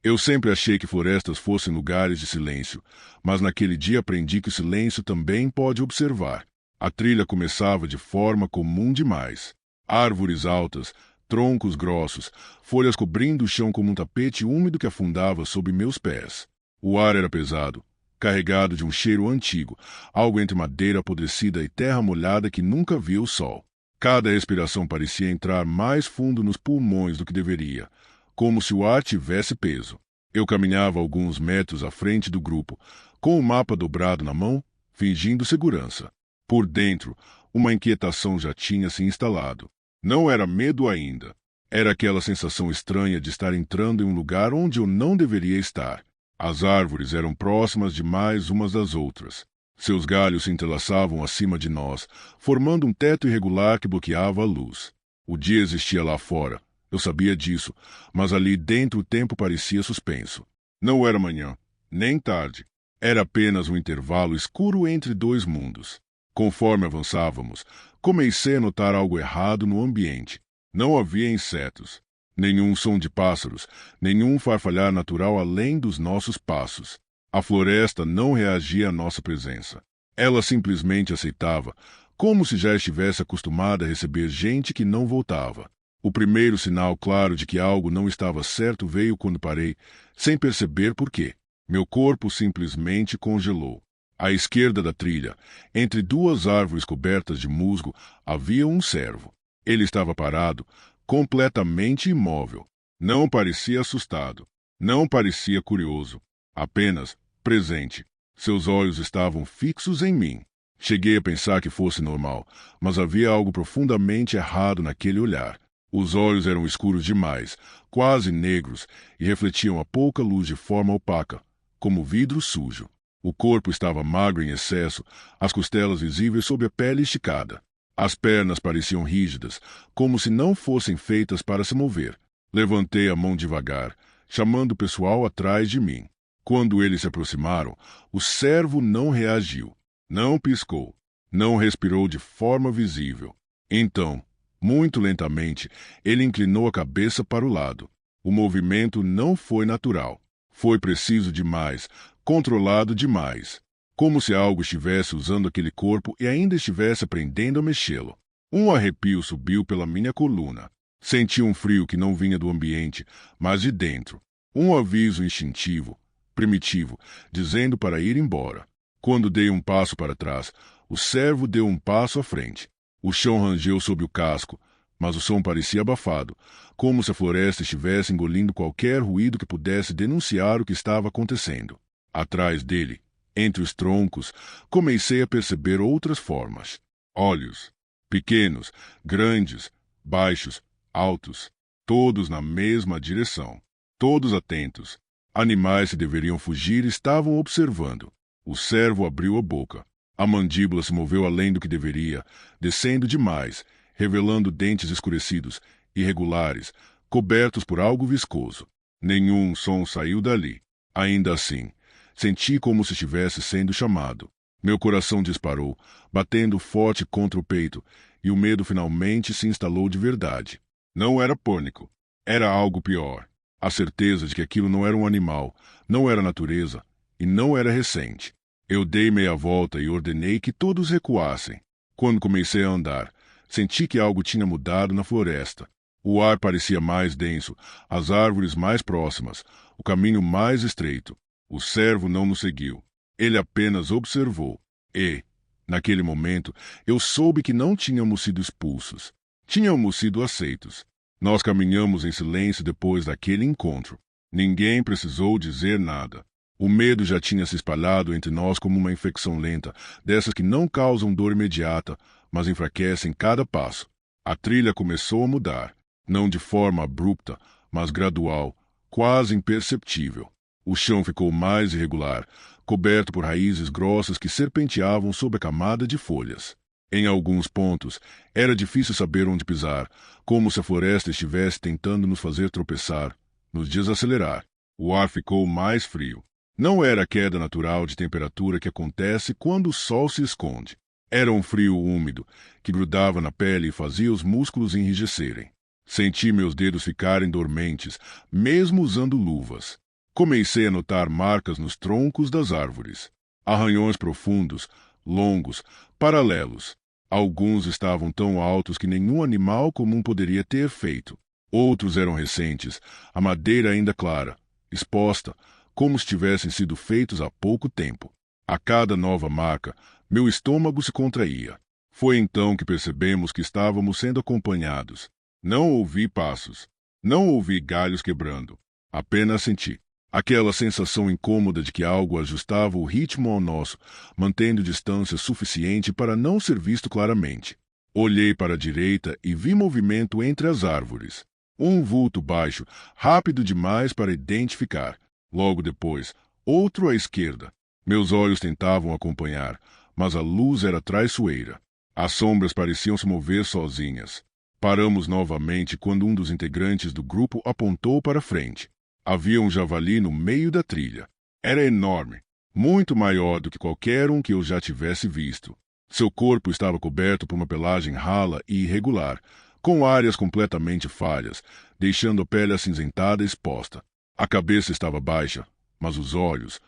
Eu sempre achei que florestas fossem lugares de silêncio, mas naquele dia aprendi que o silêncio também pode observar. A trilha começava de forma comum demais. Árvores altas, troncos grossos, folhas cobrindo o chão como um tapete úmido que afundava sob meus pés. O ar era pesado, carregado de um cheiro antigo, algo entre madeira apodrecida e terra molhada que nunca viu o sol. Cada respiração parecia entrar mais fundo nos pulmões do que deveria, como se o ar tivesse peso. Eu caminhava alguns metros à frente do grupo, com o mapa dobrado na mão, fingindo segurança. Por dentro, uma inquietação já tinha se instalado. Não era medo ainda. Era aquela sensação estranha de estar entrando em um lugar onde eu não deveria estar. As árvores eram próximas demais umas das outras. Seus galhos se entrelaçavam acima de nós, formando um teto irregular que bloqueava a luz. O dia existia lá fora. Eu sabia disso, mas ali dentro o tempo parecia suspenso. Não era manhã, nem tarde. Era apenas um intervalo escuro entre dois mundos. Conforme avançávamos, comecei a notar algo errado no ambiente. Não havia insetos, nenhum som de pássaros, nenhum farfalhar natural além dos nossos passos. A floresta não reagia à nossa presença. Ela simplesmente aceitava, como se já estivesse acostumada a receber gente que não voltava. O primeiro sinal claro de que algo não estava certo veio quando parei, sem perceber por quê. Meu corpo simplesmente congelou. À esquerda da trilha, entre duas árvores cobertas de musgo, havia um cervo. Ele estava parado, completamente imóvel. Não parecia assustado. Não parecia curioso. Apenas presente. Seus olhos estavam fixos em mim. Cheguei a pensar que fosse normal, mas havia algo profundamente errado naquele olhar. Os olhos eram escuros demais, quase negros, e refletiam a pouca luz de forma opaca, como vidro sujo. O corpo estava magro em excesso, as costelas visíveis sob a pele esticada. As pernas pareciam rígidas, como se não fossem feitas para se mover. Levantei a mão devagar, chamando o pessoal atrás de mim. Quando eles se aproximaram, o cervo não reagiu, não piscou, não respirou de forma visível. Então, muito lentamente, ele inclinou a cabeça para o lado. O movimento não foi natural. Foi preciso demais, controlado demais. Como se algo estivesse usando aquele corpo e ainda estivesse aprendendo a mexê-lo. Um arrepio subiu pela minha coluna. Senti um frio que não vinha do ambiente, mas de dentro. Um aviso instintivo, primitivo, dizendo para ir embora. Quando dei um passo para trás, o cervo deu um passo à frente. O chão rangeu sob o casco, mas o som parecia abafado, como se a floresta estivesse engolindo qualquer ruído que pudesse denunciar o que estava acontecendo. Atrás dele, entre os troncos, comecei a perceber outras formas. Olhos. Pequenos, grandes, baixos, altos. Todos na mesma direção. Todos atentos. Animais que deveriam fugir estavam observando. O cervo abriu a boca. A mandíbula se moveu além do que deveria, descendo demais, revelando dentes escurecidos, irregulares, cobertos por algo viscoso. Nenhum som saiu dali. Ainda assim, senti como se estivesse sendo chamado. Meu coração disparou, batendo forte contra o peito, e o medo finalmente se instalou de verdade. Não era pânico. Era algo pior. A certeza de que aquilo não era um animal, não era natureza, e não era recente. Eu dei meia volta e ordenei que todos recuassem. Quando comecei a andar, senti que algo tinha mudado na floresta. O ar parecia mais denso, as árvores mais próximas, o caminho mais estreito. O cervo não nos seguiu. Ele apenas observou. E, naquele momento, eu soube que não tínhamos sido expulsos. Tínhamos sido aceitos. Nós caminhamos em silêncio depois daquele encontro. Ninguém precisou dizer nada. O medo já tinha se espalhado entre nós como uma infecção lenta, dessas que não causam dor imediata, mas enfraquecem cada passo. A trilha começou a mudar, não de forma abrupta, mas gradual, quase imperceptível. O chão ficou mais irregular, coberto por raízes grossas que serpenteavam sob a camada de folhas. Em alguns pontos, era difícil saber onde pisar, como se a floresta estivesse tentando nos fazer tropeçar, nos desacelerar. O ar ficou mais frio. Não era a queda natural de temperatura que acontece quando o sol se esconde. Era um frio úmido, que grudava na pele e fazia os músculos enrijecerem. Senti meus dedos ficarem dormentes, mesmo usando luvas. Comecei a notar marcas nos troncos das árvores. Arranhões profundos, longos, paralelos. Alguns estavam tão altos que nenhum animal comum poderia ter feito. Outros eram recentes, a madeira ainda clara, exposta, como se tivessem sido feitos há pouco tempo. A cada nova marca, meu estômago se contraía. Foi então que percebemos que estávamos sendo acompanhados. Não ouvi passos. Não ouvi galhos quebrando. Apenas senti aquela sensação incômoda de que algo ajustava o ritmo ao nosso, mantendo distância suficiente para não ser visto claramente. Olhei para a direita e vi movimento entre as árvores. Um vulto baixo, rápido demais para identificar. Logo depois, outro à esquerda. Meus olhos tentavam acompanhar, mas a luz era traiçoeira. As sombras pareciam se mover sozinhas. Paramos novamente quando um dos integrantes do grupo apontou para frente. Havia um javali no meio da trilha. Era enorme, muito maior do que qualquer um que eu já tivesse visto. Seu corpo estava coberto por uma pelagem rala e irregular, com áreas completamente falhas, deixando a pele acinzentada exposta. A cabeça estava baixa, mas os olhos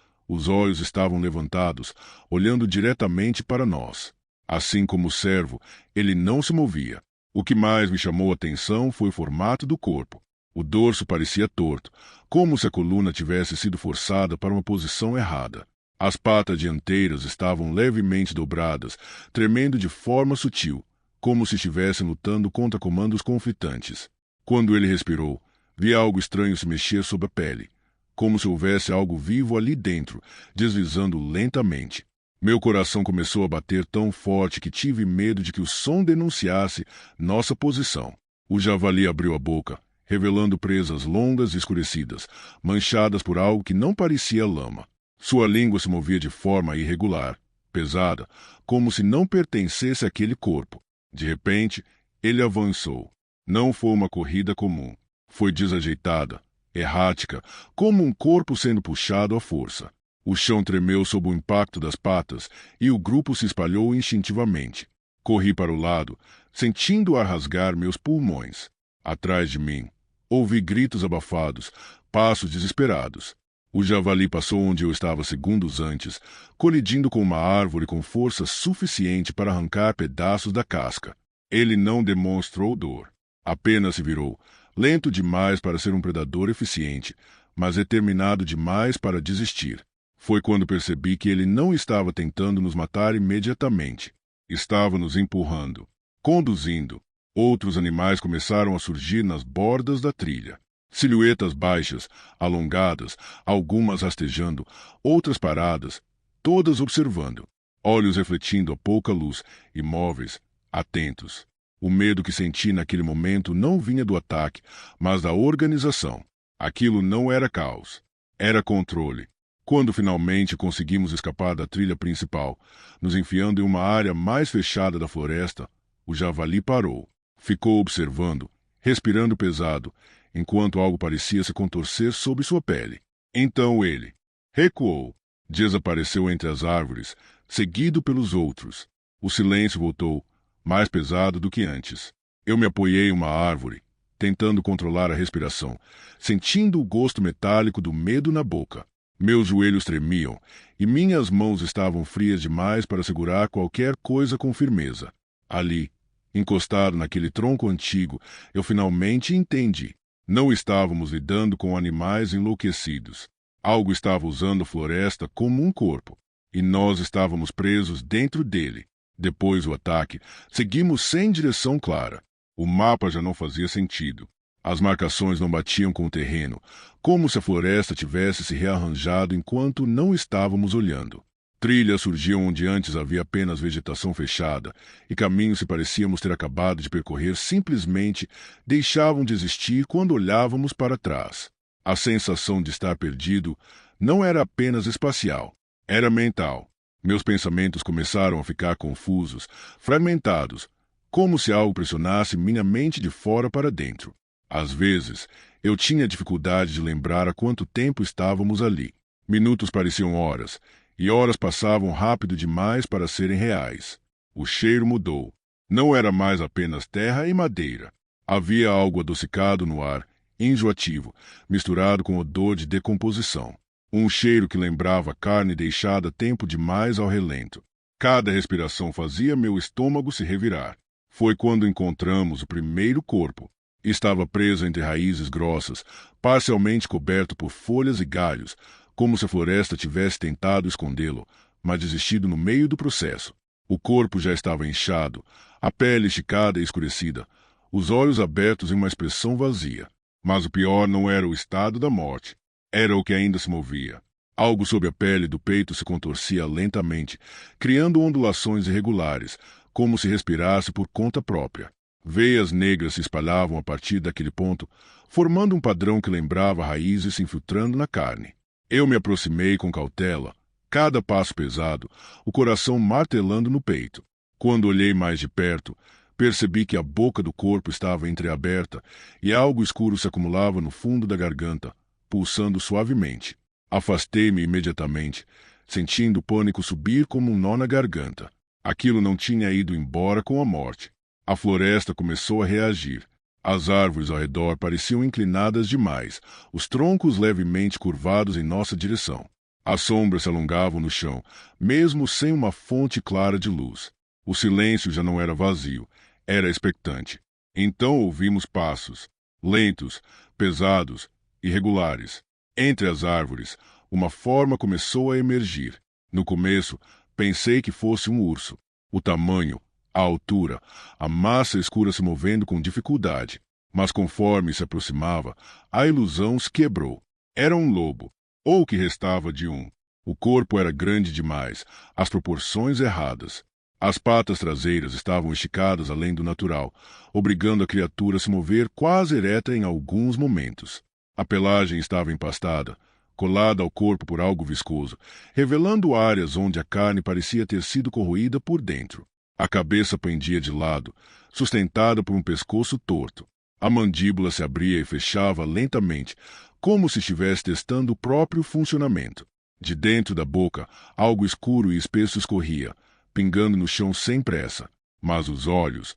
estavam levantados, olhando diretamente para nós. Assim como o cervo, ele não se movia. O que mais me chamou a atenção foi o formato do corpo. O dorso parecia torto, como se a coluna tivesse sido forçada para uma posição errada. As patas dianteiras estavam levemente dobradas, tremendo de forma sutil, como se estivessem lutando contra comandos conflitantes. Quando ele respirou, vi algo estranho se mexer sob a pele, como se houvesse algo vivo ali dentro, deslizando lentamente. Meu coração começou a bater tão forte que tive medo de que o som denunciasse nossa posição. O javali abriu a boca, revelando presas longas e escurecidas, manchadas por algo que não parecia lama. Sua língua se movia de forma irregular, pesada, como se não pertencesse àquele corpo. De repente, ele avançou. Não foi uma corrida comum. Foi desajeitada, errática, como um corpo sendo puxado à força. O chão tremeu sob o impacto das patas e o grupo se espalhou instintivamente. Corri para o lado, sentindo o ar rasgar meus pulmões. Atrás de mim, ouvi gritos abafados, passos desesperados. O javali passou onde eu estava segundos antes, colidindo com uma árvore com força suficiente para arrancar pedaços da casca. Ele não demonstrou dor. Apenas se virou, lento demais para ser um predador eficiente, mas determinado demais para desistir. Foi quando percebi que ele não estava tentando nos matar imediatamente. Estava nos empurrando, conduzindo. Outros animais começaram a surgir nas bordas da trilha. Silhuetas baixas, alongadas, algumas rastejando, outras paradas, todas observando. Olhos refletindo a pouca luz, imóveis, atentos. O medo que senti naquele momento não vinha do ataque, mas da organização. Aquilo não era caos. Era controle. Quando finalmente conseguimos escapar da trilha principal, nos enfiando em uma área mais fechada da floresta, o javali parou. Ficou observando, respirando pesado, enquanto algo parecia se contorcer sob sua pele. Então ele recuou, desapareceu entre as árvores, seguido pelos outros. O silêncio voltou, mais pesado do que antes. Eu me apoiei em uma árvore, tentando controlar a respiração, sentindo o gosto metálico do medo na boca. Meus joelhos tremiam e minhas mãos estavam frias demais para segurar qualquer coisa com firmeza. Ali, encostado naquele tronco antigo, eu finalmente entendi. Não estávamos lidando com animais enlouquecidos. Algo estava usando a floresta como um corpo, e nós estávamos presos dentro dele. Depois do ataque, seguimos sem direção clara. O mapa já não fazia sentido. As marcações não batiam com o terreno, como se a floresta tivesse se rearranjado enquanto não estávamos olhando. Trilhas surgiam onde antes havia apenas vegetação fechada, e caminhos que parecíamos ter acabado de percorrer simplesmente deixavam de existir quando olhávamos para trás. A sensação de estar perdido não era apenas espacial, era mental. Meus pensamentos começaram a ficar confusos, fragmentados, como se algo pressionasse minha mente de fora para dentro. Às vezes, eu tinha dificuldade de lembrar há quanto tempo estávamos ali. Minutos pareciam horas, e horas passavam rápido demais para serem reais. O cheiro mudou. Não era mais apenas terra e madeira. Havia algo adocicado no ar, enjoativo, misturado com odor de decomposição. Um cheiro que lembrava carne deixada tempo demais ao relento. Cada respiração fazia meu estômago se revirar. Foi quando encontramos o primeiro corpo. Estava preso entre raízes grossas, parcialmente coberto por folhas e galhos, como se a floresta tivesse tentado escondê-lo, mas desistido no meio do processo. O corpo já estava inchado, a pele esticada e escurecida, os olhos abertos em uma expressão vazia. Mas o pior não era o estado da morte. Era o que ainda se movia. Algo sob a pele do peito se contorcia lentamente, criando ondulações irregulares, como se respirasse por conta própria. Veias negras se espalhavam a partir daquele ponto, formando um padrão que lembrava raízes se infiltrando na carne. Eu me aproximei com cautela, cada passo pesado, o coração martelando no peito. Quando olhei mais de perto, percebi que a boca do corpo estava entreaberta e algo escuro se acumulava no fundo da garganta, pulsando suavemente. Afastei-me imediatamente, sentindo o pânico subir como um nó na garganta. Aquilo não tinha ido embora com a morte. A floresta começou a reagir. As árvores ao redor pareciam inclinadas demais, os troncos levemente curvados em nossa direção. As sombras se alongavam no chão, mesmo sem uma fonte clara de luz. O silêncio já não era vazio, era expectante. Então ouvimos passos, lentos, pesados, irregulares. Entre as árvores, uma forma começou a emergir. No começo, pensei que fosse um urso. O tamanho, a altura, a massa escura se movendo com dificuldade. Mas conforme se aproximava, a ilusão se quebrou. Era um lobo, ou o que restava de um. O corpo era grande demais, as proporções erradas. As patas traseiras estavam esticadas além do natural, obrigando a criatura a se mover quase ereta em alguns momentos. A pelagem estava empastada, colada ao corpo por algo viscoso, revelando áreas onde a carne parecia ter sido corroída por dentro. A cabeça pendia de lado, sustentada por um pescoço torto. A mandíbula se abria e fechava lentamente, como se estivesse testando o próprio funcionamento. De dentro da boca, algo escuro e espesso escorria, pingando no chão sem pressa. Mas os olhos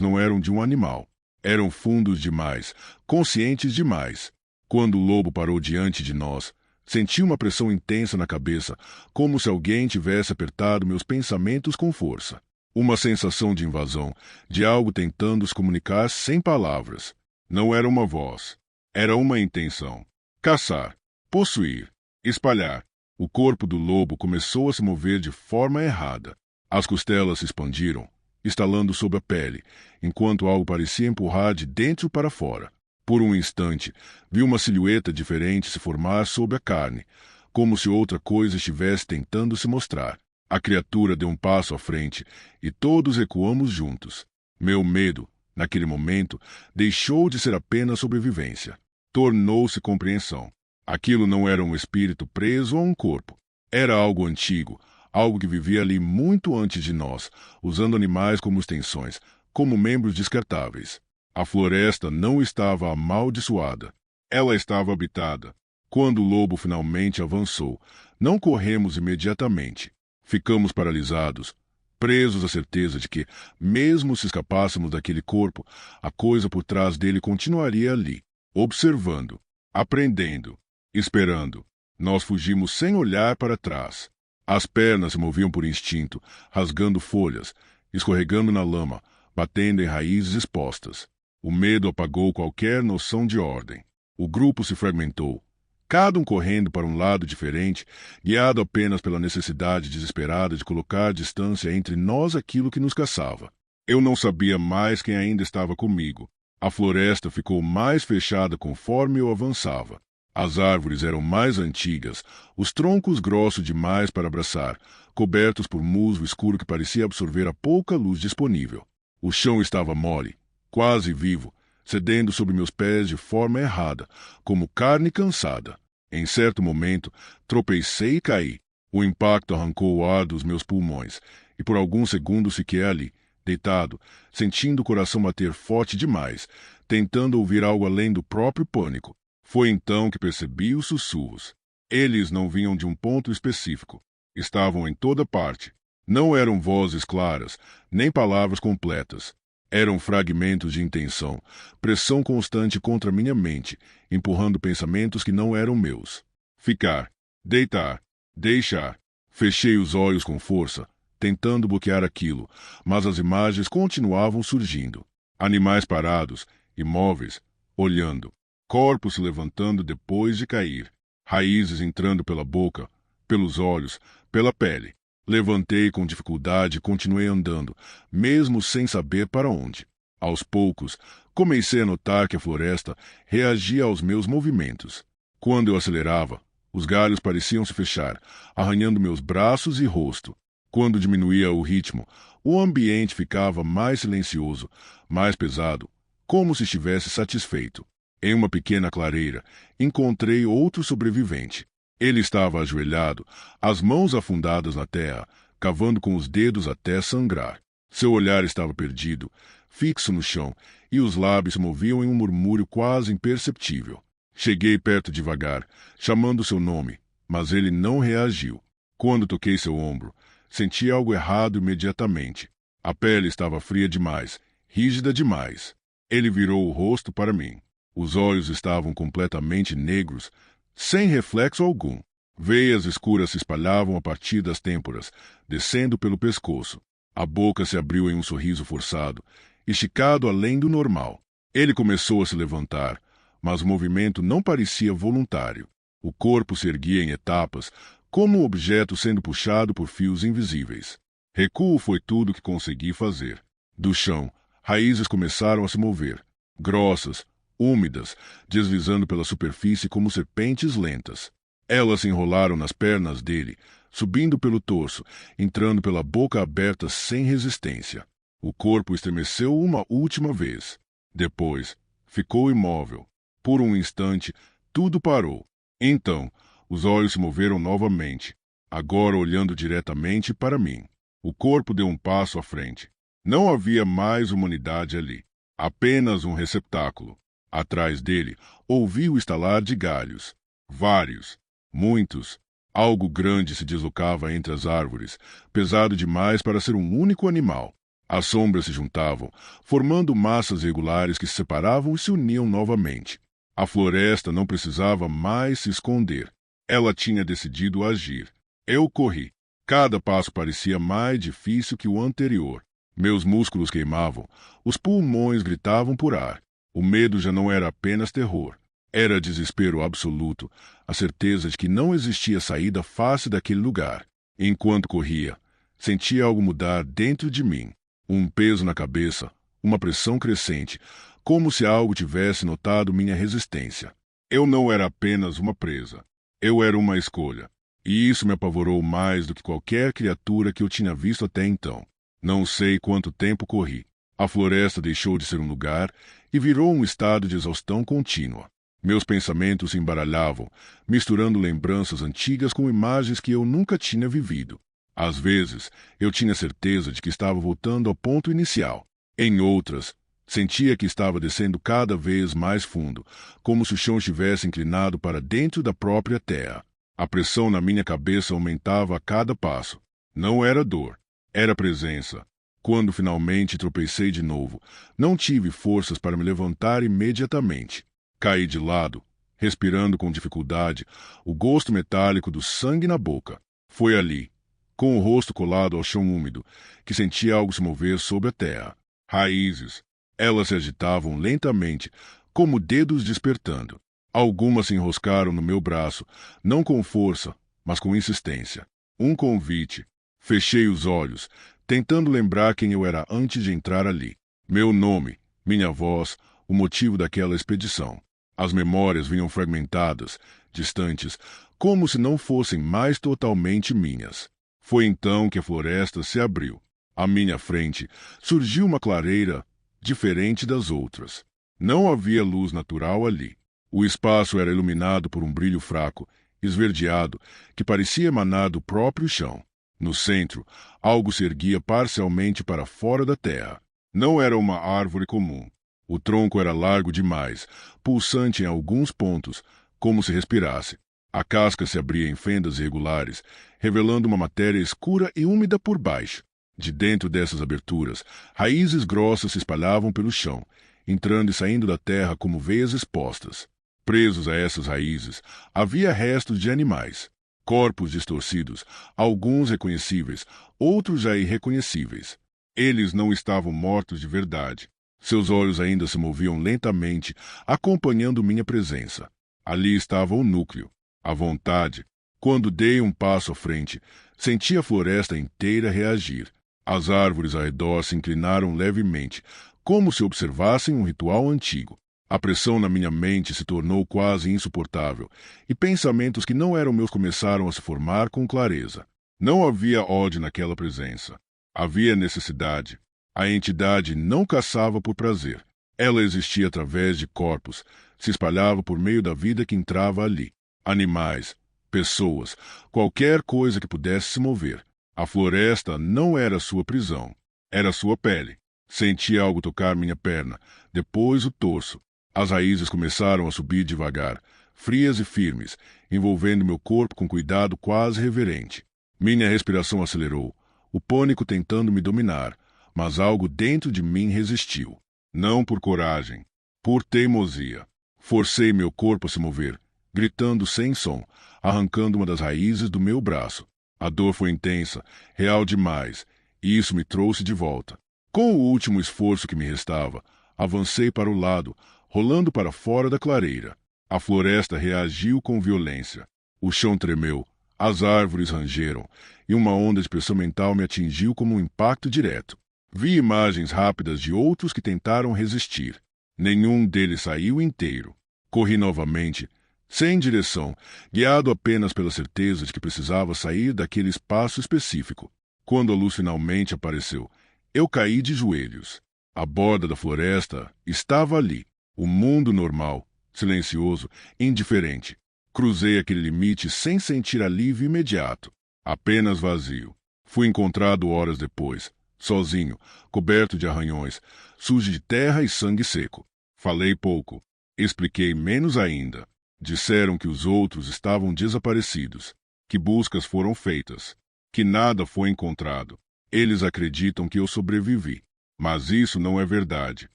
não eram de um animal. Eram fundos demais, conscientes demais. Quando o lobo parou diante de nós, senti uma pressão intensa na cabeça, como se alguém tivesse apertado meus pensamentos com força. Uma sensação de invasão, de algo tentando se comunicar sem palavras. Não era uma voz. Era uma intenção. Caçar, possuir, espalhar. O corpo do lobo começou a se mover de forma errada. As costelas se expandiram, estalando sob a pele, enquanto algo parecia empurrar de dentro para fora. Por um instante, vi uma silhueta diferente se formar sob a carne, como se outra coisa estivesse tentando se mostrar. A criatura deu um passo à frente e todos recuamos juntos. Meu medo, naquele momento, deixou de ser apenas sobrevivência. Tornou-se compreensão. Aquilo não era um espírito preso a um corpo. Era algo antigo, algo que vivia ali muito antes de nós, usando animais como extensões, como membros descartáveis. A floresta não estava amaldiçoada. Ela estava habitada. Quando o lobo finalmente avançou, não corremos imediatamente. Ficamos paralisados, presos à certeza de que, mesmo se escapássemos daquele corpo, a coisa por trás dele continuaria ali, observando, aprendendo, esperando. Nós fugimos sem olhar para trás. As pernas se moviam por instinto, rasgando folhas, escorregando na lama, batendo em raízes expostas. O medo apagou qualquer noção de ordem. O grupo se fragmentou, cada um correndo para um lado diferente, guiado apenas pela necessidade desesperada de colocar distância entre nós aquilo que nos caçava. Eu não sabia mais quem ainda estava comigo. A floresta ficou mais fechada conforme eu avançava. As árvores eram mais antigas, os troncos grossos demais para abraçar, cobertos por musgo escuro que parecia absorver a pouca luz disponível. O chão estava mole, quase vivo, cedendo sob meus pés de forma errada, como carne cansada. Em certo momento, tropecei e caí. O impacto arrancou o ar dos meus pulmões, e por alguns segundos fiquei ali, deitado, sentindo o coração bater forte demais, tentando ouvir algo além do próprio pânico. Foi então que percebi os sussurros. Eles não vinham de um ponto específico. Estavam em toda parte. Não eram vozes claras, nem palavras completas. Eram fragmentos de intenção, pressão constante contra minha mente, empurrando pensamentos que não eram meus. Ficar, deitar, deixar. Fechei os olhos com força, tentando bloquear aquilo, mas as imagens continuavam surgindo. Animais parados, imóveis, olhando. Corpos se levantando depois de cair. Raízes entrando pela boca, pelos olhos, pela pele. Levantei com dificuldade e continuei andando, mesmo sem saber para onde. Aos poucos, comecei a notar que a floresta reagia aos meus movimentos. Quando eu acelerava, os galhos pareciam se fechar, arranhando meus braços e rosto. Quando diminuía o ritmo, o ambiente ficava mais silencioso, mais pesado, como se estivesse satisfeito. Em uma pequena clareira, encontrei outro sobrevivente. Ele estava ajoelhado, as mãos afundadas na terra, cavando com os dedos até sangrar. Seu olhar estava perdido, fixo no chão, e os lábios se moviam em um murmúrio quase imperceptível. Cheguei perto devagar, chamando seu nome, mas ele não reagiu. Quando toquei seu ombro, senti algo errado imediatamente. A pele estava fria demais, rígida demais. Ele virou o rosto para mim. Os olhos estavam completamente negros, sem reflexo algum. Veias escuras se espalhavam a partir das têmporas, descendo pelo pescoço. A boca se abriu em um sorriso forçado, esticado além do normal. Ele começou a se levantar, mas o movimento não parecia voluntário. O corpo se erguia em etapas, como um objeto sendo puxado por fios invisíveis. Recuo foi tudo que consegui fazer. Do chão, raízes começaram a se mover, grossas, úmidas, deslizando pela superfície como serpentes lentas. Elas se enrolaram nas pernas dele, subindo pelo torso, entrando pela boca aberta sem resistência. O corpo estremeceu uma última vez. Depois, ficou imóvel. Por um instante, tudo parou. Então, os olhos se moveram novamente, agora olhando diretamente para mim. O corpo deu um passo à frente. Não havia mais humanidade ali, apenas um receptáculo. Atrás dele, ouvi o estalar de galhos. Vários, muitos. Algo grande se deslocava entre as árvores, pesado demais para ser um único animal. As sombras se juntavam, formando massas regulares que se separavam e se uniam novamente. A floresta não precisava mais se esconder. Ela tinha decidido agir. Eu corri. Cada passo parecia mais difícil que o anterior. Meus músculos queimavam, os pulmões gritavam por ar. O medo já não era apenas terror. Era desespero absoluto, a certeza de que não existia saída fácil daquele lugar. Enquanto corria, sentia algo mudar dentro de mim. Um peso na cabeça, uma pressão crescente, como se algo tivesse notado minha resistência. Eu não era apenas uma presa. Eu era uma escolha. E isso me apavorou mais do que qualquer criatura que eu tinha visto até então. Não sei quanto tempo corri. A floresta deixou de ser um lugar e virou um estado de exaustão contínua. Meus pensamentos se embaralhavam, misturando lembranças antigas com imagens que eu nunca tinha vivido. Às vezes, eu tinha certeza de que estava voltando ao ponto inicial. Em outras, sentia que estava descendo cada vez mais fundo, como se o chão estivesse inclinado para dentro da própria terra. A pressão na minha cabeça aumentava a cada passo. Não era dor, era presença. Quando finalmente tropecei de novo, não tive forças para me levantar imediatamente. Caí de lado, respirando com dificuldade, o gosto metálico do sangue na boca. Foi ali, com o rosto colado ao chão úmido, que senti algo se mover sob a terra. Raízes. Elas se agitavam lentamente, como dedos despertando. Algumas se enroscaram no meu braço, não com força, mas com insistência. Um convite. Fechei os olhos, tentando lembrar quem eu era antes de entrar ali. Meu nome, minha voz, o motivo daquela expedição. As memórias vinham fragmentadas, distantes, como se não fossem mais totalmente minhas. Foi então que a floresta se abriu. À minha frente surgiu uma clareira diferente das outras. Não havia luz natural ali. O espaço era iluminado por um brilho fraco, esverdeado, que parecia emanar do próprio chão. No centro, algo se erguia parcialmente para fora da terra. Não era uma árvore comum. O tronco era largo demais, pulsante em alguns pontos, como se respirasse. A casca se abria em fendas irregulares, revelando uma matéria escura e úmida por baixo. De dentro dessas aberturas, raízes grossas se espalhavam pelo chão, entrando e saindo da terra como veias expostas. Presos a essas raízes, havia restos de animais, corpos distorcidos, alguns reconhecíveis, outros já irreconhecíveis. Eles não estavam mortos de verdade. Seus olhos ainda se moviam lentamente, acompanhando minha presença. Ali estava o núcleo, a vontade. Quando dei um passo à frente, senti a floresta inteira reagir. As árvores ao redor se inclinaram levemente, como se observassem um ritual antigo. A pressão na minha mente se tornou quase insuportável, e pensamentos que não eram meus começaram a se formar com clareza. Não havia ódio naquela presença. Havia necessidade. A entidade não caçava por prazer. Ela existia através de corpos, se espalhava por meio da vida que entrava ali. Animais, pessoas, qualquer coisa que pudesse se mover. A floresta não era sua prisão, era sua pele. Senti algo tocar minha perna, depois o torso. As raízes começaram a subir devagar, frias e firmes, envolvendo meu corpo com cuidado quase reverente. Minha respiração acelerou, o pânico tentando me dominar, mas algo dentro de mim resistiu. Não por coragem, por teimosia. Forcei meu corpo a se mover, gritando sem som, arrancando uma das raízes do meu braço. A dor foi intensa, real demais, e isso me trouxe de volta. Com o último esforço que me restava, avancei para o lado, rolando para fora da clareira. A floresta reagiu com violência. O chão tremeu, as árvores rangeram, e uma onda de pressão mental me atingiu como um impacto direto. Vi imagens rápidas de outros que tentaram resistir. Nenhum deles saiu inteiro. Corri novamente, sem direção, guiado apenas pela certeza de que precisava sair daquele espaço específico. Quando a luz finalmente apareceu, eu caí de joelhos. A borda da floresta estava ali. O mundo normal, silencioso, indiferente. Cruzei aquele limite sem sentir alívio imediato. Apenas vazio. Fui encontrado horas depois, sozinho, coberto de arranhões, sujo de terra e sangue seco. Falei pouco. Expliquei menos ainda. Disseram que os outros estavam desaparecidos, que buscas foram feitas, que nada foi encontrado. Eles acreditam que eu sobrevivi, mas isso não é verdade.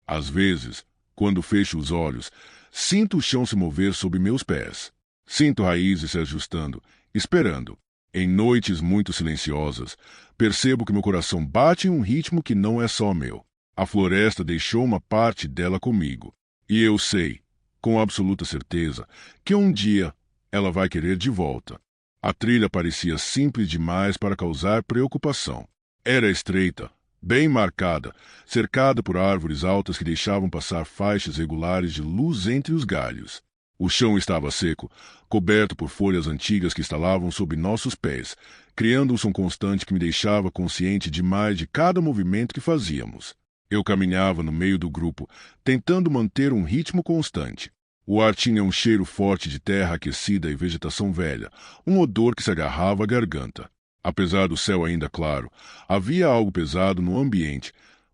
Às vezes, quando fecho os olhos, sinto o chão se mover sob meus pés. Sinto raízes se ajustando, esperando. Em noites muito silenciosas, percebo que meu coração bate em um ritmo que não é só meu. A floresta deixou uma parte dela comigo. E eu sei, com absoluta certeza, que um dia ela vai querer de volta. A trilha parecia simples demais para causar preocupação. Era estreita, bem marcada, cercada por árvores altas que deixavam passar faixas regulares de luz entre os galhos. O chão estava seco, coberto por folhas antigas que estalavam sob nossos pés, criando um som constante que me deixava consciente demais de cada movimento que fazíamos. Eu caminhava no meio do grupo, tentando manter um ritmo constante. O ar tinha um cheiro forte de terra aquecida e vegetação velha, um odor que se agarrava à garganta. Apesar do céu ainda claro, havia algo pesado no ambiente,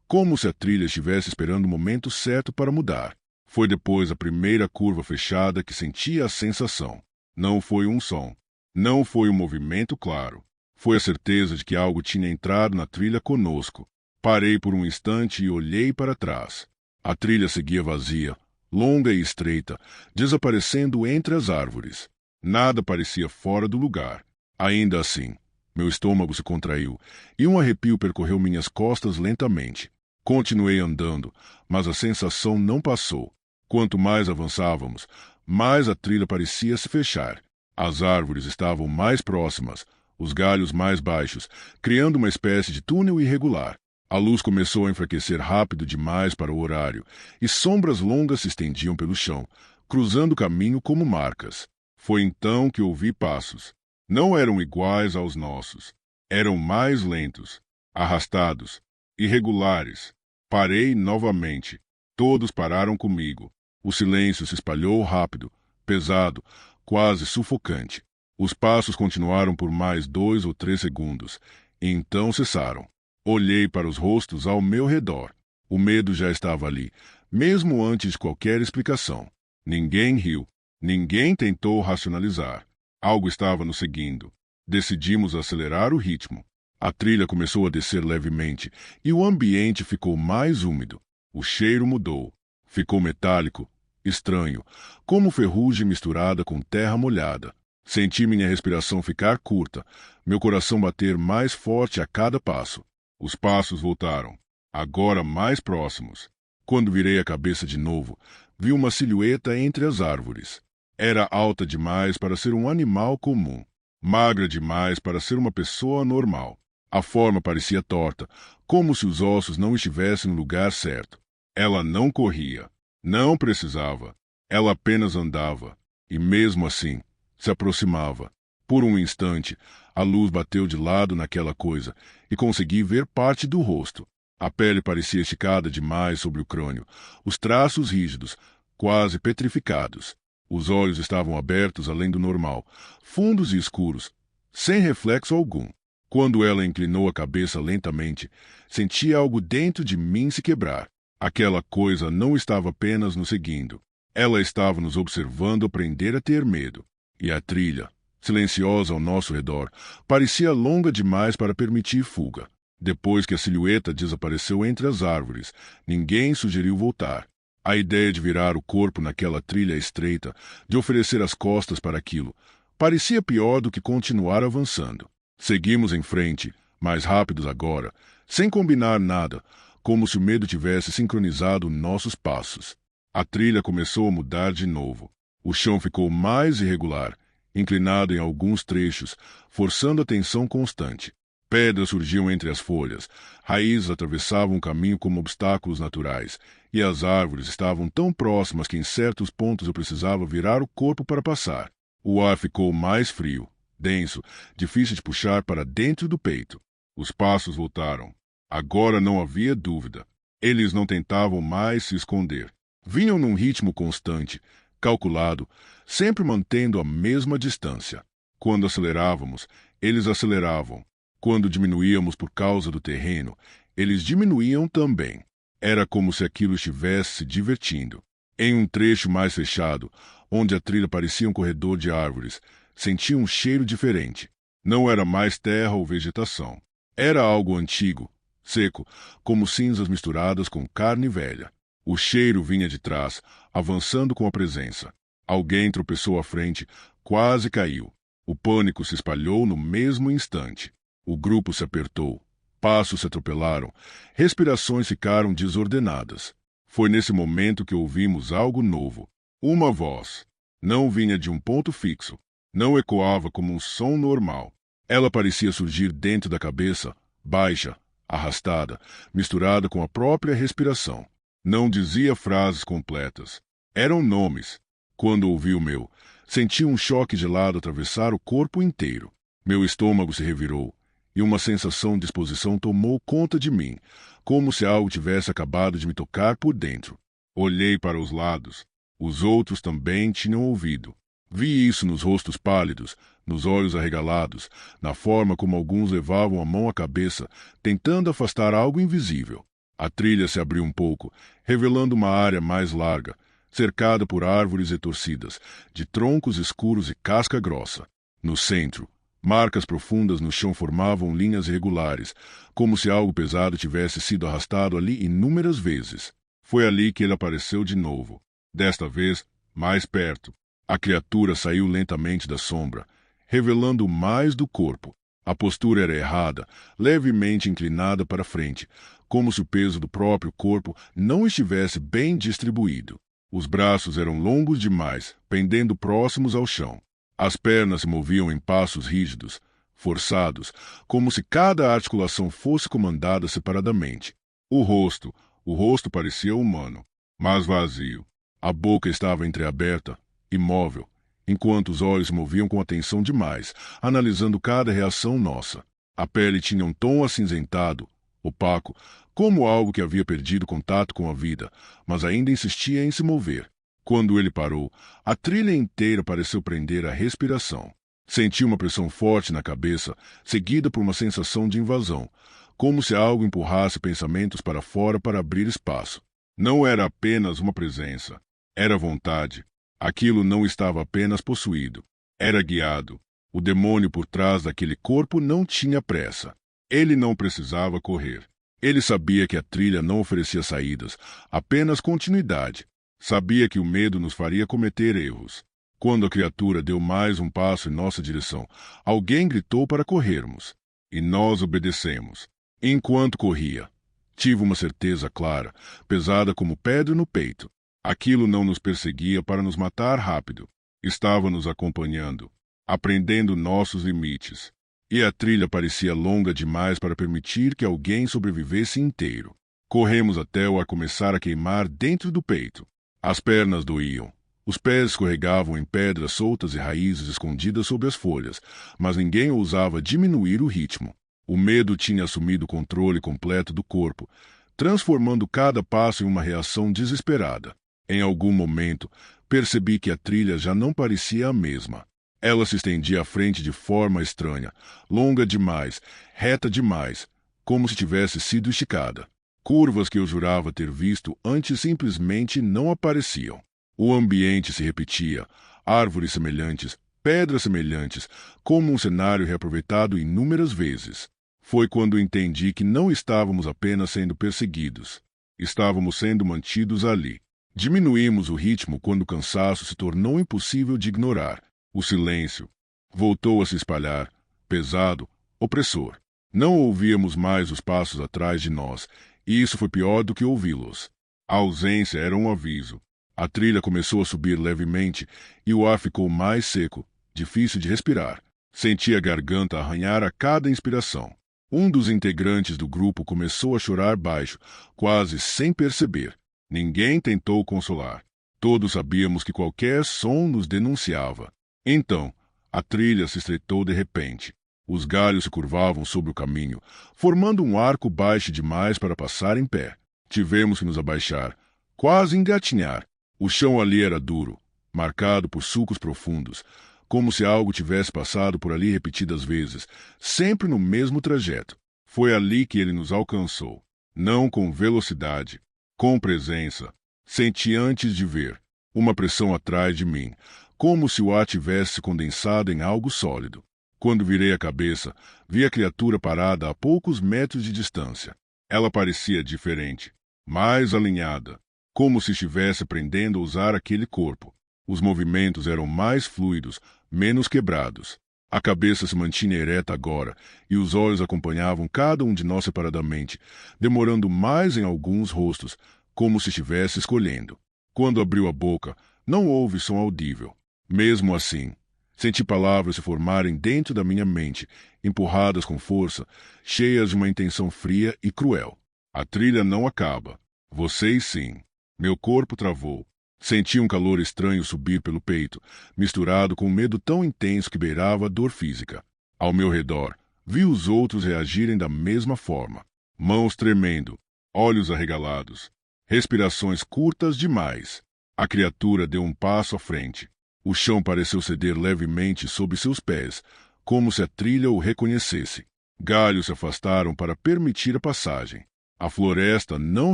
como se a trilha estivesse esperando o momento certo para mudar. Foi depois da primeira curva fechada que senti a sensação. Não foi um som. Não foi um movimento claro. Foi a certeza de que algo tinha entrado na trilha conosco. Parei por um instante e olhei para trás. A trilha seguia vazia, longa e estreita, desaparecendo entre as árvores. Nada parecia fora do lugar. Ainda assim, meu estômago se contraiu, e um arrepio percorreu minhas costas lentamente. Continuei andando, mas a sensação não passou. Quanto mais avançávamos, mais a trilha parecia se fechar. As árvores estavam mais próximas, os galhos mais baixos, criando uma espécie de túnel irregular. A luz começou a enfraquecer rápido demais para o horário, e sombras longas se estendiam pelo chão, cruzando o caminho como marcas. Foi então que ouvi passos. Não eram iguais aos nossos. Eram mais lentos, arrastados, irregulares. Parei novamente. Todos pararam comigo. O silêncio se espalhou rápido, pesado, quase sufocante. Os passos continuaram por mais 2 ou 3 segundos, e então cessaram. Olhei para os rostos ao meu redor. O medo já estava ali, mesmo antes de qualquer explicação. Ninguém riu. Ninguém tentou racionalizar. Algo estava nos seguindo. Decidimos acelerar o ritmo. A trilha começou a descer levemente e o ambiente ficou mais úmido. O cheiro mudou. Ficou metálico, estranho, como ferrugem misturada com terra molhada. Senti minha respiração ficar curta, meu coração bater mais forte a cada passo. Os passos voltaram, agora mais próximos. Quando virei a cabeça de novo, vi uma silhueta entre as árvores. Era alta demais para ser um animal comum, magra demais para ser uma pessoa normal. A forma parecia torta, como se os ossos não estivessem no lugar certo. Ela não corria, não precisava. Ela apenas andava, e mesmo assim, se aproximava. Por um instante, a luz bateu de lado naquela coisa e consegui ver parte do rosto. A pele parecia esticada demais sobre o crânio, os traços rígidos, quase petrificados. Os olhos estavam abertos além do normal, fundos e escuros, sem reflexo algum. Quando ela inclinou a cabeça lentamente, senti algo dentro de mim se quebrar. Aquela coisa não estava apenas nos seguindo. Ela estava nos observando aprender a ter medo. E a trilha, silenciosa ao nosso redor, parecia longa demais para permitir fuga. Depois que a silhueta desapareceu entre as árvores, ninguém sugeriu voltar. A ideia de virar o corpo naquela trilha estreita, de oferecer as costas para aquilo, parecia pior do que continuar avançando. Seguimos em frente, mais rápidos agora, sem combinar nada, como se o medo tivesse sincronizado nossos passos. A trilha começou a mudar de novo. O chão ficou mais irregular, inclinado em alguns trechos, forçando a tensão constante. Pedras surgiam entre as folhas, raízes atravessavam o caminho como obstáculos naturais, e as árvores estavam tão próximas que em certos pontos eu precisava virar o corpo para passar. O ar ficou mais frio, denso, difícil de puxar para dentro do peito. Os passos voltaram. Agora não havia dúvida. Eles não tentavam mais se esconder. Vinham num ritmo constante, calculado, sempre mantendo a mesma distância. Quando acelerávamos, eles aceleravam. Quando diminuíamos por causa do terreno, eles diminuíam também. Era como se aquilo estivesse se divertindo. Em um trecho mais fechado, onde a trilha parecia um corredor de árvores, senti um cheiro diferente. Não era mais terra ou vegetação. Era algo antigo, seco, como cinzas misturadas com carne velha. O cheiro vinha de trás, avançando com a presença. Alguém tropeçou à frente, quase caiu. O pânico se espalhou no mesmo instante. O grupo se apertou. Passos se atropelaram. Respirações ficaram desordenadas. Foi nesse momento que ouvimos algo novo. Uma voz. Não vinha de um ponto fixo. Não ecoava como um som normal. Ela parecia surgir dentro da cabeça, baixa, arrastada, misturada com a própria respiração. Não dizia frases completas. Eram nomes. Quando ouvi o meu, senti um choque gelado atravessar o corpo inteiro. Meu estômago se revirou, e uma sensação de exposição tomou conta de mim, como se algo tivesse acabado de me tocar por dentro. Olhei para os lados. Os outros também tinham ouvido. Vi isso nos rostos pálidos, nos olhos arregalados, na forma como alguns levavam a mão à cabeça, tentando afastar algo invisível. A trilha se abriu um pouco, revelando uma área mais larga, cercada por árvores retorcidas, de troncos escuros e casca grossa. No centro, marcas profundas no chão formavam linhas irregulares, como se algo pesado tivesse sido arrastado ali inúmeras vezes. Foi ali que ele apareceu de novo. Desta vez, mais perto. A criatura saiu lentamente da sombra, revelando mais do corpo. A postura era errada, levemente inclinada para frente, como se o peso do próprio corpo não estivesse bem distribuído. Os braços eram longos demais, pendendo próximos ao chão. As pernas se moviam em passos rígidos, forçados, como se cada articulação fosse comandada separadamente. O rosto parecia humano, mas vazio. A boca estava entreaberta, imóvel, enquanto os olhos se moviam com atenção demais, analisando cada reação nossa. A pele tinha um tom acinzentado, opaco, como algo que havia perdido contato com a vida, mas ainda insistia em se mover. Quando ele parou, a trilha inteira pareceu prender a respiração. Senti uma pressão forte na cabeça, seguida por uma sensação de invasão, como se algo empurrasse pensamentos para fora para abrir espaço. Não era apenas uma presença, era vontade. Aquilo não estava apenas possuído, era guiado. O demônio por trás daquele corpo não tinha pressa. Ele não precisava correr. Ele sabia que a trilha não oferecia saídas, apenas continuidade. Sabia que o medo nos faria cometer erros. Quando a criatura deu mais um passo em nossa direção, alguém gritou para corrermos. E nós obedecemos. Enquanto corria, tive uma certeza clara, pesada como pedra no peito. Aquilo não nos perseguia para nos matar rápido. Estava nos acompanhando, aprendendo nossos limites. E a trilha parecia longa demais para permitir que alguém sobrevivesse inteiro. Corremos até o ar começar a queimar dentro do peito. As pernas doíam. Os pés escorregavam em pedras soltas e raízes escondidas sob as folhas, mas ninguém ousava diminuir o ritmo. O medo tinha assumido o controle completo do corpo, transformando cada passo em uma reação desesperada. Em algum momento, percebi que a trilha já não parecia a mesma. Ela se estendia à frente de forma estranha, longa demais, reta demais, como se tivesse sido esticada. Curvas que eu jurava ter visto antes simplesmente não apareciam. O ambiente se repetia, árvores semelhantes, pedras semelhantes, como um cenário reaproveitado inúmeras vezes. Foi quando entendi que não estávamos apenas sendo perseguidos. Estávamos sendo mantidos ali. Diminuímos o ritmo quando o cansaço se tornou impossível de ignorar. O silêncio voltou a se espalhar, pesado, opressor. Não ouvíamos mais os passos atrás de nós, e isso foi pior do que ouvi-los. A ausência era um aviso. A trilha começou a subir levemente e o ar ficou mais seco, difícil de respirar. Senti a garganta arranhar a cada inspiração. Um dos integrantes do grupo começou a chorar baixo, quase sem perceber. Ninguém tentou consolar. Todos sabíamos que qualquer som nos denunciava. Então, a trilha se estreitou de repente. Os galhos se curvavam sobre o caminho, formando um arco baixo demais para passar em pé. Tivemos que nos abaixar, quase engatinhar. O chão ali era duro, marcado por sulcos profundos, como se algo tivesse passado por ali repetidas vezes, sempre no mesmo trajeto. Foi ali que ele nos alcançou. Não com velocidade, com presença. Senti antes de ver uma pressão atrás de mim, como se o ar tivesse condensado em algo sólido. Quando virei a cabeça, vi a criatura parada a poucos metros de distância. Ela parecia diferente, mais alinhada, como se estivesse aprendendo a usar aquele corpo. Os movimentos eram mais fluidos, menos quebrados. A cabeça se mantinha ereta agora, e os olhos acompanhavam cada um de nós separadamente, demorando mais em alguns rostos, como se estivesse escolhendo. Quando abriu a boca, não houve som audível. Mesmo assim, senti palavras se formarem dentro da minha mente, empurradas com força, cheias de uma intenção fria e cruel. A trilha não acaba. Vocês sim. Meu corpo travou. Senti um calor estranho subir pelo peito, misturado com um medo tão intenso que beirava a dor física. Ao meu redor, vi os outros reagirem da mesma forma. Mãos tremendo, olhos arregalados, respirações curtas demais. A criatura deu um passo à frente. O chão pareceu ceder levemente sob seus pés, como se a trilha o reconhecesse. Galhos se afastaram para permitir a passagem. A floresta não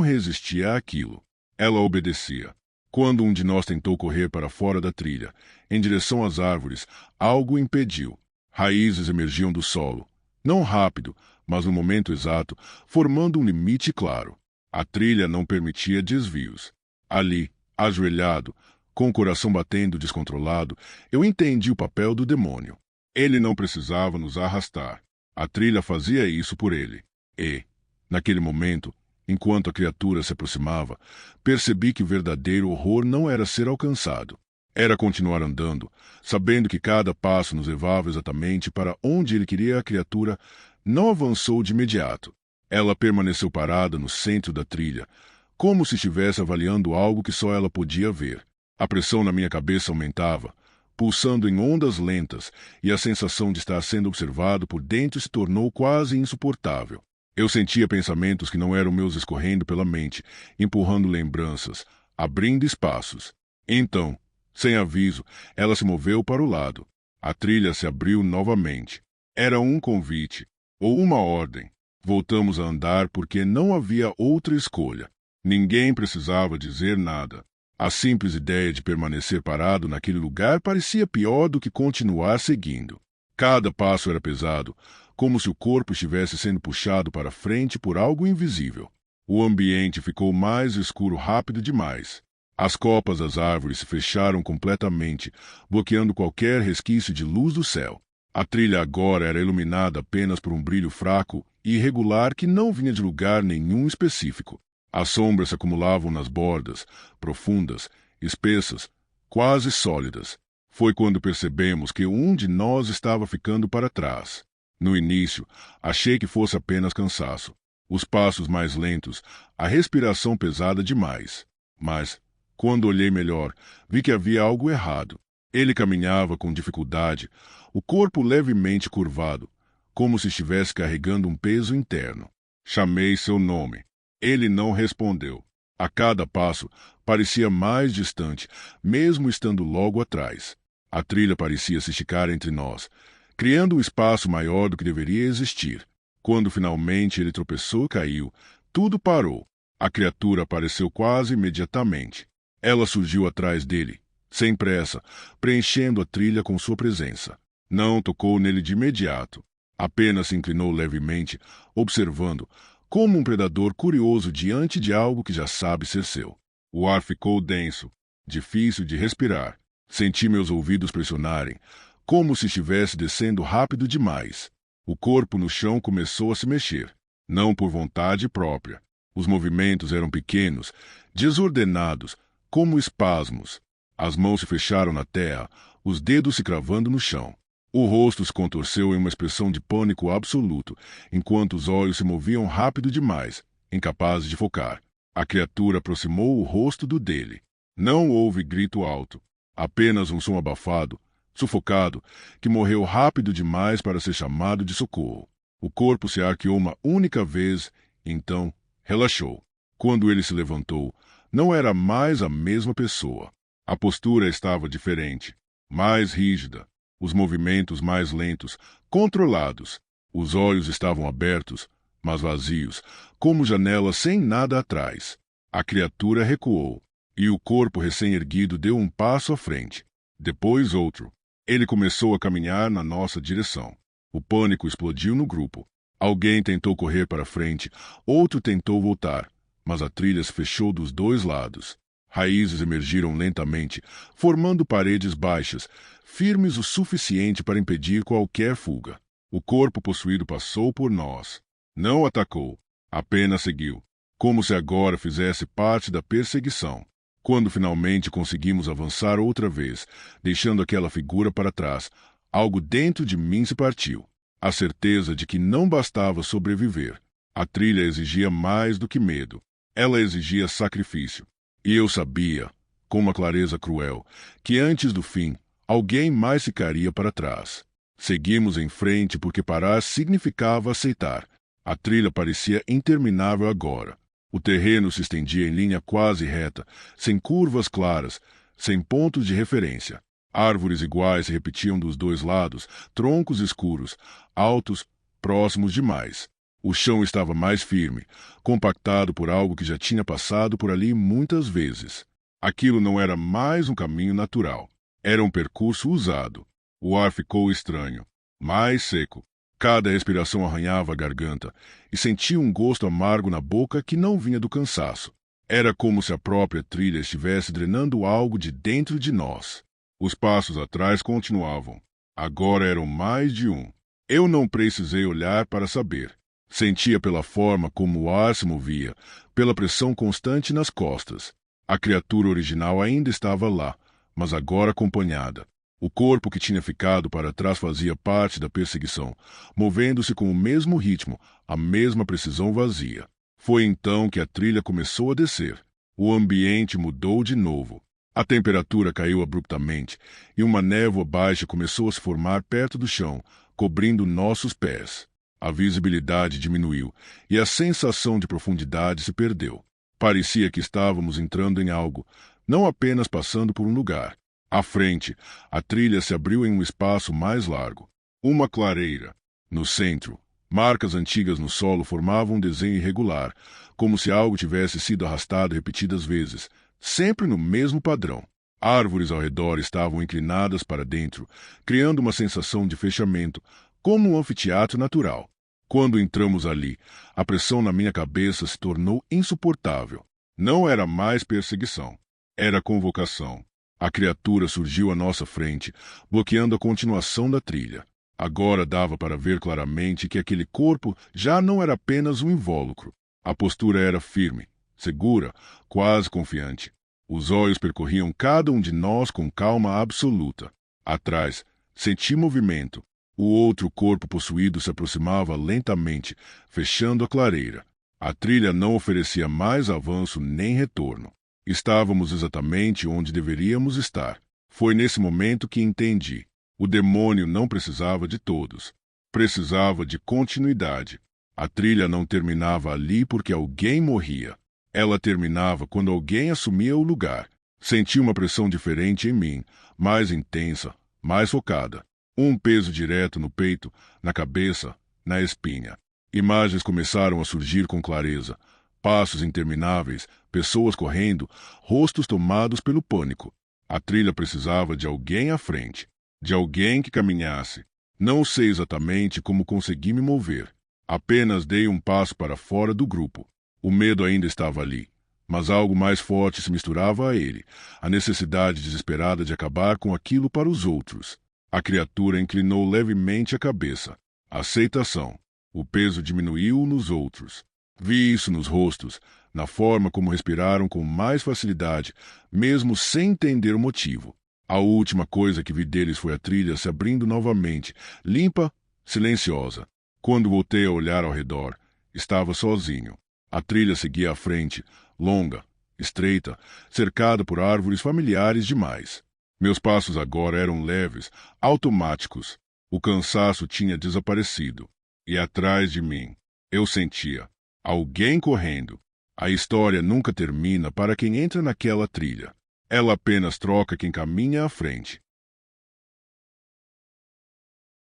resistia àquilo. Ela obedecia. Quando um de nós tentou correr para fora da trilha, em direção às árvores, algo o impediu. Raízes emergiam do solo. Não rápido, mas no momento exato, formando um limite claro. A trilha não permitia desvios. Ali, ajoelhado, com o coração batendo descontrolado, eu entendi o papel do demônio. Ele não precisava nos arrastar. A trilha fazia isso por ele. E, naquele momento, enquanto a criatura se aproximava, percebi que o verdadeiro horror não era ser alcançado. Era continuar andando, sabendo que cada passo nos levava exatamente para onde ele queria. A criatura não avançou de imediato. Ela permaneceu parada no centro da trilha, como se estivesse avaliando algo que só ela podia ver. A pressão na minha cabeça aumentava, pulsando em ondas lentas, e a sensação de estar sendo observado por dentro se tornou quase insuportável. Eu sentia pensamentos que não eram meus escorrendo pela mente, empurrando lembranças, abrindo espaços. Então, sem aviso, ela se moveu para o lado. A trilha se abriu novamente. Era um convite, ou uma ordem. Voltamos a andar porque não havia outra escolha. Ninguém precisava dizer nada. A simples ideia de permanecer parado naquele lugar parecia pior do que continuar seguindo. Cada passo era pesado, como se o corpo estivesse sendo puxado para frente por algo invisível. O ambiente ficou mais escuro rápido demais. As copas das árvores se fecharam completamente, bloqueando qualquer resquício de luz do céu. A trilha agora era iluminada apenas por um brilho fraco e irregular que não vinha de lugar nenhum específico. As sombras se acumulavam nas bordas, profundas, espessas, quase sólidas. Foi quando percebemos que um de nós estava ficando para trás. No início, achei que fosse apenas cansaço. Os passos mais lentos, a respiração pesada demais. Mas, quando olhei melhor, vi que havia algo errado. Ele caminhava com dificuldade, o corpo levemente curvado, como se estivesse carregando um peso interno. Chamei seu nome. Ele não respondeu. A cada passo, parecia mais distante, mesmo estando logo atrás. A trilha parecia se esticar entre nós, criando um espaço maior do que deveria existir. Quando finalmente ele tropeçou e caiu, tudo parou. A criatura apareceu quase imediatamente. Ela surgiu atrás dele, sem pressa, preenchendo a trilha com sua presença. Não tocou nele de imediato. Apenas se inclinou levemente, observando, como um predador curioso diante de algo que já sabe ser seu. O ar ficou denso, difícil de respirar. Senti meus ouvidos pressionarem, como se estivesse descendo rápido demais. O corpo no chão começou a se mexer, não por vontade própria. Os movimentos eram pequenos, desordenados, como espasmos. As mãos se fecharam na terra, os dedos se cravando no chão. O rosto se contorceu em uma expressão de pânico absoluto, enquanto os olhos se moviam rápido demais, incapazes de focar. A criatura aproximou o rosto do dele. Não houve grito alto, apenas um som abafado, sufocado, que morreu rápido demais para ser chamado de socorro. O corpo se arqueou uma única vez, então relaxou. Quando ele se levantou, não era mais a mesma pessoa. A postura estava diferente, mais rígida, os movimentos mais lentos, controlados. Os olhos estavam abertos, mas vazios, como janelas sem nada atrás. A criatura recuou, e o corpo recém-erguido deu um passo à frente, depois outro. Ele começou a caminhar na nossa direção. O pânico explodiu no grupo. Alguém tentou correr para frente, outro tentou voltar, mas a trilha se fechou dos dois lados. Raízes emergiram lentamente, formando paredes baixas, firmes o suficiente para impedir qualquer fuga. O corpo possuído passou por nós. Não atacou, apenas seguiu, como se agora fizesse parte da perseguição. Quando finalmente conseguimos avançar outra vez, deixando aquela figura para trás, algo dentro de mim se partiu. A certeza de que não bastava sobreviver. A trilha exigia mais do que medo. Ela exigia sacrifício. E eu sabia, com uma clareza cruel, que antes do fim, alguém mais ficaria para trás. Seguimos em frente porque parar significava aceitar. A trilha parecia interminável agora. O terreno se estendia em linha quase reta, sem curvas claras, sem pontos de referência. Árvores iguais se repetiam dos dois lados, troncos escuros, altos, próximos demais. O chão estava mais firme, compactado por algo que já tinha passado por ali muitas vezes. Aquilo não era mais um caminho natural. Era um percurso usado. O ar ficou estranho, mais seco. Cada respiração arranhava a garganta, e sentia um gosto amargo na boca que não vinha do cansaço. Era como se a própria trilha estivesse drenando algo de dentro de nós. Os passos atrás continuavam. Agora eram mais de um. Eu não precisei olhar para saber. Sentia pela forma como o ar se movia, pela pressão constante nas costas. A criatura original ainda estava lá, mas agora acompanhada. O corpo que tinha ficado para trás fazia parte da perseguição, movendo-se com o mesmo ritmo, a mesma precisão vazia. Foi então que a trilha começou a descer. O ambiente mudou de novo. A temperatura caiu abruptamente, e uma névoa baixa começou a se formar perto do chão, cobrindo nossos pés. A visibilidade diminuiu, e a sensação de profundidade se perdeu. Parecia que estávamos entrando em algo, não apenas passando por um lugar. À frente, a trilha se abriu em um espaço mais largo. Uma clareira. No centro, marcas antigas no solo formavam um desenho irregular, como se algo tivesse sido arrastado repetidas vezes, sempre no mesmo padrão. Árvores ao redor estavam inclinadas para dentro, criando uma sensação de fechamento, como um anfiteatro natural. Quando entramos ali, a pressão na minha cabeça se tornou insuportável. Não era mais perseguição, era convocação. A criatura surgiu à nossa frente, bloqueando a continuação da trilha. Agora dava para ver claramente que aquele corpo já não era apenas um invólucro. A postura era firme, segura, quase confiante. Os olhos percorriam cada um de nós com calma absoluta. Atrás, senti movimento. O outro corpo possuído se aproximava lentamente, fechando a clareira. A trilha não oferecia mais avanço nem retorno. Estávamos exatamente onde deveríamos estar. Foi nesse momento que entendi. O demônio não precisava de todos. Precisava de continuidade. A trilha não terminava ali porque alguém morria. Ela terminava quando alguém assumia o lugar. Senti uma pressão diferente em mim, mais intensa, mais focada. Um peso direto no peito, na cabeça, na espinha. Imagens começaram a surgir com clareza. Passos intermináveis, pessoas correndo, rostos tomados pelo pânico. A trilha precisava de alguém à frente, de alguém que caminhasse. Não sei exatamente como consegui me mover. Apenas dei um passo para fora do grupo. O medo ainda estava ali, mas algo mais forte se misturava a ele, a necessidade desesperada de acabar com aquilo para os outros. A criatura inclinou levemente a cabeça. Aceitação. O peso diminuiu nos outros. Vi isso nos rostos, na forma como respiraram com mais facilidade, mesmo sem entender o motivo. A última coisa que vi deles foi a trilha se abrindo novamente, limpa, silenciosa. Quando voltei a olhar ao redor, estava sozinho. A trilha seguia à frente, longa, estreita, cercada por árvores familiares demais. Meus passos agora eram leves, automáticos. O cansaço tinha desaparecido. E atrás de mim, eu sentia alguém correndo. A história nunca termina para quem entra naquela trilha. Ela apenas troca quem caminha à frente.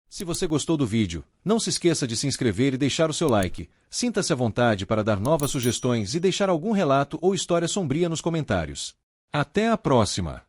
Se você gostou do vídeo, não se esqueça de se inscrever e deixar o seu like. Sinta-se à vontade para dar novas sugestões e deixar algum relato ou história sombria nos comentários. Até a próxima!